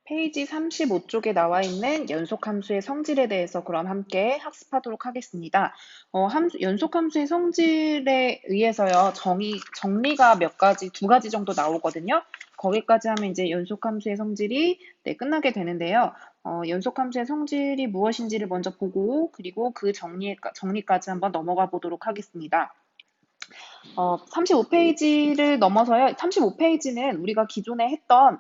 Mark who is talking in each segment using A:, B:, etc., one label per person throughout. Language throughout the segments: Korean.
A: 페이지 35쪽에 나와 있는 연속함수의 성질에 대해서 그럼 함께 학습하도록 하겠습니다. 연속함수의 성질에 의해서요, 정리가 두 가지 정도 나오거든요. 거기까지 하면 이제 연속함수의 성질이 끝나게 되는데요. 연속함수의 성질이 무엇인지를 먼저 보고, 그리고 그 정리까지 한번 넘어가 보도록 하겠습니다. 35페이지를 넘어서요. 35페이지는 우리가 기존에 했던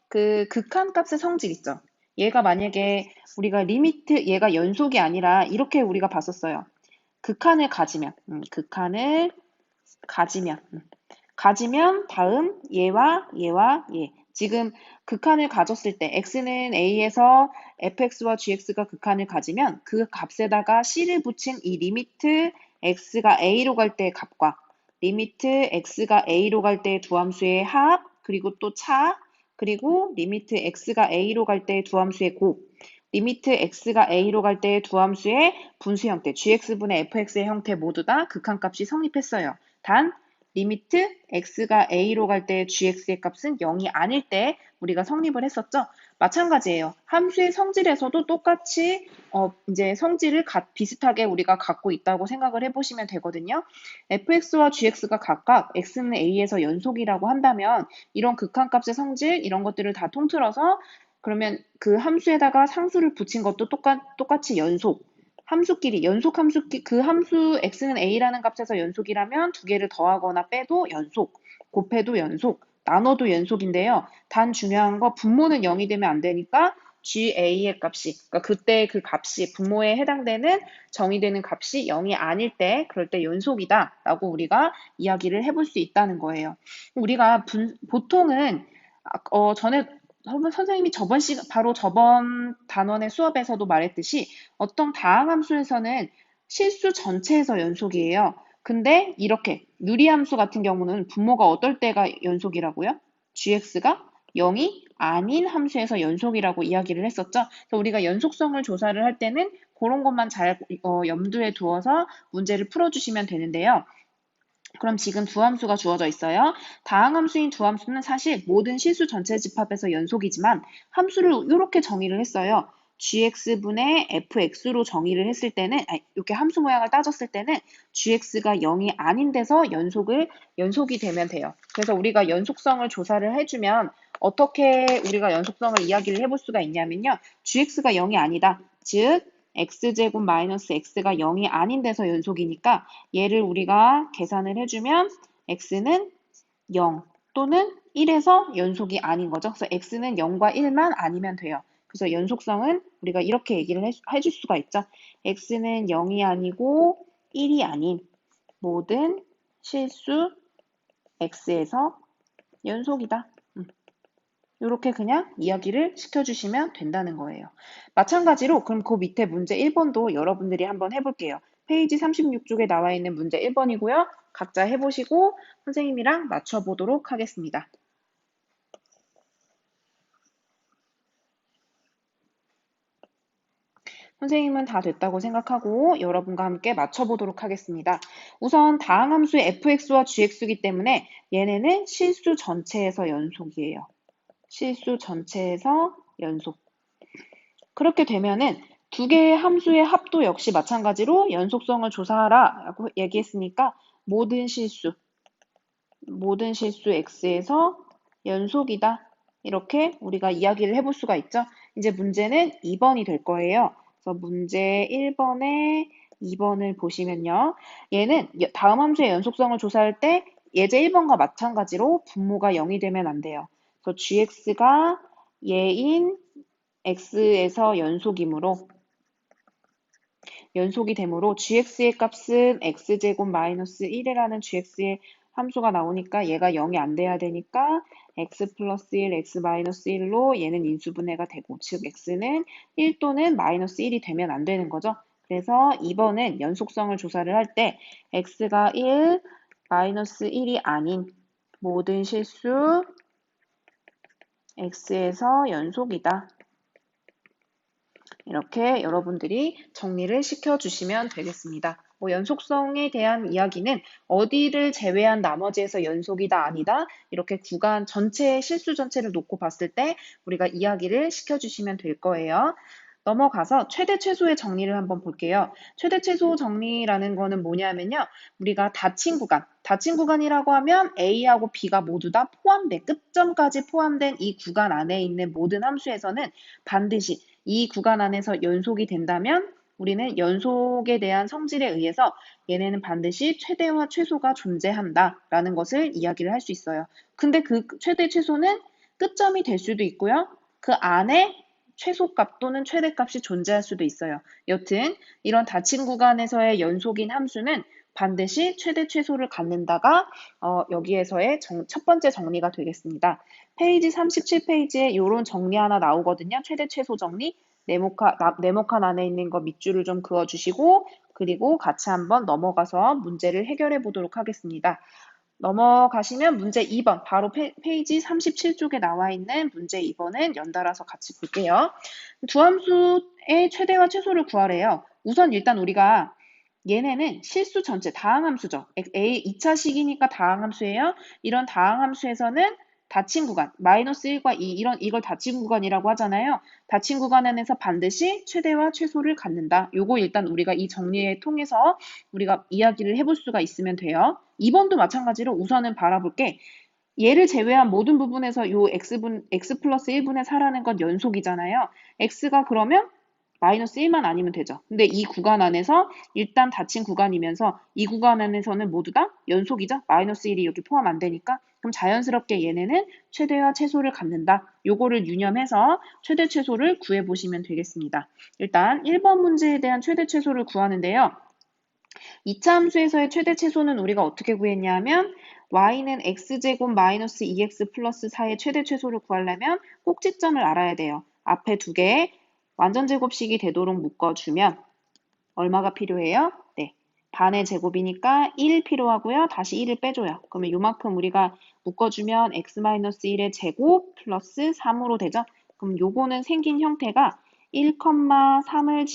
A: 그 극한값의 성질 있죠. 얘가 만약에 우리가 얘가 연속이 아니라 이렇게 우리가 봤었어요. 극한을 가지면, 가지면 다음 얘와 얘. 지금 극한을 가졌을 때 x는 a에서 fx와 gx가 극한을 가지면 그 값에다가 c를 붙인 이 리미트 x가 a로 갈 때의 값과 리미트 x가 a로 갈 때의 두 함수의 합, 그리고 또 차, 그리고 리미트 x가 a로 갈 때의 두 함수의 곱, 리미트 x가 a로 갈 때의 두 함수의 분수 형태, gx분의 fx의 형태 모두 다 극한값이 성립했어요. 단 리미트 x가 a로 갈 때 gx의 값은 0이 아닐 때 우리가 성립을 했었죠. 마찬가지예요. 함수의 성질에서도 똑같이 이제 성질을 비슷하게 우리가 갖고 있다고 생각을 해보시면 되거든요. fx와 gx가 각각 x는 a에서 연속이라고 한다면 이런 극한값의 성질 이런 것들을 다 통틀어서 그러면 그 함수에다가 상수를 붙인 것도 똑같이 연속. 그 함수 x는 a라는 값에서 연속이라면 두 개를 더하거나 빼도 연속, 곱해도 연속, 나눠도 연속인데요. 단 중요한 거 분모는 0이 되면 안 되니까 GA의 값이, 그러니까 그때 그 값이 분모에 해당되는 정의되는 값이 0이 아닐 때, 그럴 때 연속이다라고 우리가 이야기를 해볼 수 있다는 거예요. 우리가 보통은 전에 선생님이 바로 저번 단원의 수업에서도 말했듯이 어떤 다항함수에서는 실수 전체에서 연속이에요. 근데 이렇게 유리함수 같은 경우는 분모가 어떨 때가 연속이라고요? gx가 0이 아닌 함수에서 연속이라고 이야기를 했었죠. 그래서 우리가 연속성을 조사를 할 때는 그런 것만 잘 염두에 두어서 문제를 풀어주시면 되는데요. 그럼 지금 두 함수가 주어져 있어요. 다항함수인 두 함수는 사실 모든 실수 전체 집합에서 연속이지만 함수를 이렇게 정의를 했어요. gx분의 fx로 정의를 했을 때는 이렇게 함수 모양을 따졌을 때는 gx가 0이 아닌 데서 연속이 되면 돼요. 그래서 우리가 연속성을 조사를 해주면 어떻게 우리가 연속성을 이야기를 해볼 수가 있냐면요. gx가 0이 아니다. 즉 x제곱 마이너스 x가 0이 아닌 데서 연속이니까 얘를 우리가 계산을 해주면 x는 0 또는 1에서 연속이 아닌 거죠. 그래서 x는 0과 1만 아니면 돼요. 그래서 연속성은 우리가 이렇게 얘기를 해줄 수가 있죠. x는 0이 아니고 1이 아닌 모든 실수 x에서 연속이다. 이렇게 그냥 이야기를 시켜주시면 된다는 거예요. 마찬가지로 그럼 그 밑에 문제 1번도 여러분들이 한번 해볼게요. 페이지 36쪽에 나와 있는 문제 1번이고요. 각자 해보시고 선생님이랑 맞춰보도록 하겠습니다. 선생님은 다 됐다고 생각하고 여러분과 함께 맞춰보도록 하겠습니다. 우선 다항함수의 fx와 gx이기 때문에 얘네는 실수 전체에서 연속이에요. 실수 전체에서 연속. 그렇게 되면은 두 개의 함수의 합도 역시 마찬가지로 연속성을 조사하라라고 얘기했으니까 모든 실수 x에서 연속이다. 이렇게 우리가 이야기를 해볼 수가 있죠. 이제 문제는 2번이 될 거예요. 그래서 문제 1번에 2번을 보시면요. 얘는 다음 함수의 연속성을 조사할 때 예제 1번과 마찬가지로 분모가 0이 되면 안 돼요. 그래서 gx가 얘인 x에서 연속이 되므로 gx의 값은 x제곱 마이너스 1이라는 gx의 함수가 나오니까 얘가 0이 안 돼야 되니까 x 플러스 1, x 마이너스 1로 얘는 인수분해가 되고 즉 x는 1 또는 마이너스 1이 되면 안 되는 거죠. 그래서 2번은 연속성을 조사를 할 때 x가 1, 마이너스 1이 아닌 모든 실수 x에서 연속이다. 이렇게 여러분들이 정리를 시켜주시면 되겠습니다. 뭐 연속성에 대한 이야기는 어디를 제외한 나머지에서 연속이다 아니다 이렇게 구간 전체 실수 전체를 놓고 봤을 때 우리가 이야기를 시켜주시면 될 거예요. 넘어가서 최대 최소의 정리를 한번 볼게요. 최대 최소 정리라는 거는 뭐냐면요. 우리가 닫힌 구간이라고 하면 A하고 B가 모두 다 포함된, 끝점까지 포함된 이 구간 안에 있는 모든 함수에서는 반드시 이 구간 안에서 연속이 된다면 우리는 연속에 대한 성질에 의해서 얘네는 반드시 최대와 최소가 존재한다라는 것을 이야기를 할 수 있어요. 근데 그 최대 최소는 끝점이 될 수도 있고요. 그 안에 최소값 또는 최대값이 존재할 수도 있어요. 여튼 이런 닫힌 구간에서의 연속인 함수는 반드시 최대 최소를 갖는다가 여기에서의 첫 번째 정리가 되겠습니다. 페이지 37페이지에 이런 정리 하나 나오거든요. 최대 최소 정리. 네모칸 안에 있는 거 밑줄을 좀 그어주시고 그리고 같이 한번 넘어가서 문제를 해결해 보도록 하겠습니다. 넘어가시면 문제 2번, 바로 페이지 37쪽에 나와 있는 문제 2번은 연달아서 같이 볼게요. 두 함수의 최대와 최소를 구하래요. 우선 일단 우리가 얘네는 실수 전체 다항함수죠. A 2차식이니까 다항함수예요. 이런 다항함수에서는 닫힌 구간, -1과 2, 이걸 닫힌 구간이라고 하잖아요. 닫힌 구간 안에서 반드시 최대와 최소를 갖는다. 요거 일단 우리가 이 정리에 통해서 우리가 이야기를 해볼 수가 있으면 돼요. 2번도 마찬가지로 우선은 바라볼게. 얘를 제외한 모든 부분에서 요 x 플러스 1분의 4라는 건 연속이잖아요. x가 그러면 마이너스 1만 아니면 되죠. 근데 이 구간 안에서 일단 닫힌 구간이면서 이 구간 안에서는 모두 다 연속이죠. 마이너스 1이 여기 포함 안 되니까. 그럼 자연스럽게 얘네는 최대와 최소를 갖는다. 요거를 유념해서 최대 최소를 구해보시면 되겠습니다. 일단 1번 문제에 대한 최대 최소를 구하는데요. 2차 함수에서의 최대 최소는 우리가 어떻게 구했냐 하면 y는 x제곱 마이너스 2x 플러스 4의 최대 최소를 구하려면 꼭지점을 알아야 돼요. 앞에 두 개 완전 제곱식이 되도록 묶어주면 얼마가 필요해요? 네, 반의 제곱이니까 1 필요하고요. 다시 1을 빼줘요. 그러면 요만큼 우리가 묶어주면 x-1의 제곱 플러스 3으로 되죠? 그럼 요거는 생긴 형태가 1,3을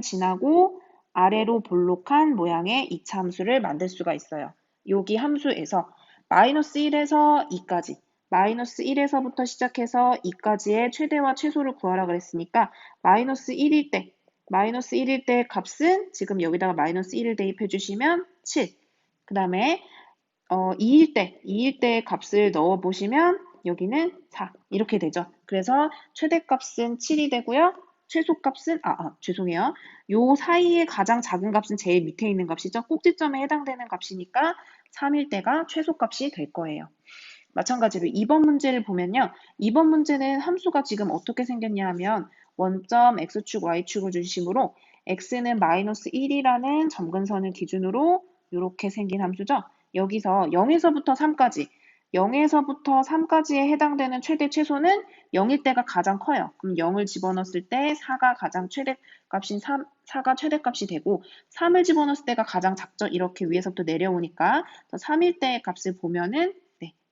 A: 지나고 아래로 볼록한 모양의 2차 함수를 만들 수가 있어요. 여기 함수에서 마이너스 1에서 2까지 마이너스 1에서부터 시작해서 2까지의 최대와 최소를 구하라 그랬으니까 마이너스 1일 때 값은 지금 여기다가 마이너스 1을 대입해 주시면 7. 그 다음에 2일 때 값을 넣어 보시면 여기는 4 이렇게 되죠. 그래서 최대값은 7이 되고요. 최소값은 죄송해요. 요 사이에 가장 작은 값은 제일 밑에 있는 값이죠. 꼭지점에 해당되는 값이니까 3일 때가 최소값이 될 거예요. 마찬가지로 2번 문제를 보면요. 2번 문제는 함수가 지금 어떻게 생겼냐 하면 원점 x축, y축을 중심으로 x는 마이너스 1이라는 점근선을 기준으로 이렇게 생긴 함수죠. 여기서 0에서부터 3까지에 해당되는 최대 최소는 0일 때가 가장 커요. 그럼 0을 집어넣었을 때 4가 가장 최대값인 4가 최대값이 되고 3을 집어넣었을 때가 가장 작죠. 이렇게 위에서부터 내려오니까 3일 때의 값을 보면은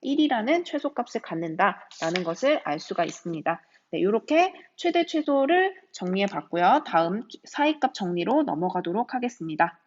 A: 1이라는 최소값을 갖는다라는 것을 알 수가 있습니다. 네, 이렇게 최대 최소를 정리해 봤고요. 다음 사이값 정리로 넘어가도록 하겠습니다.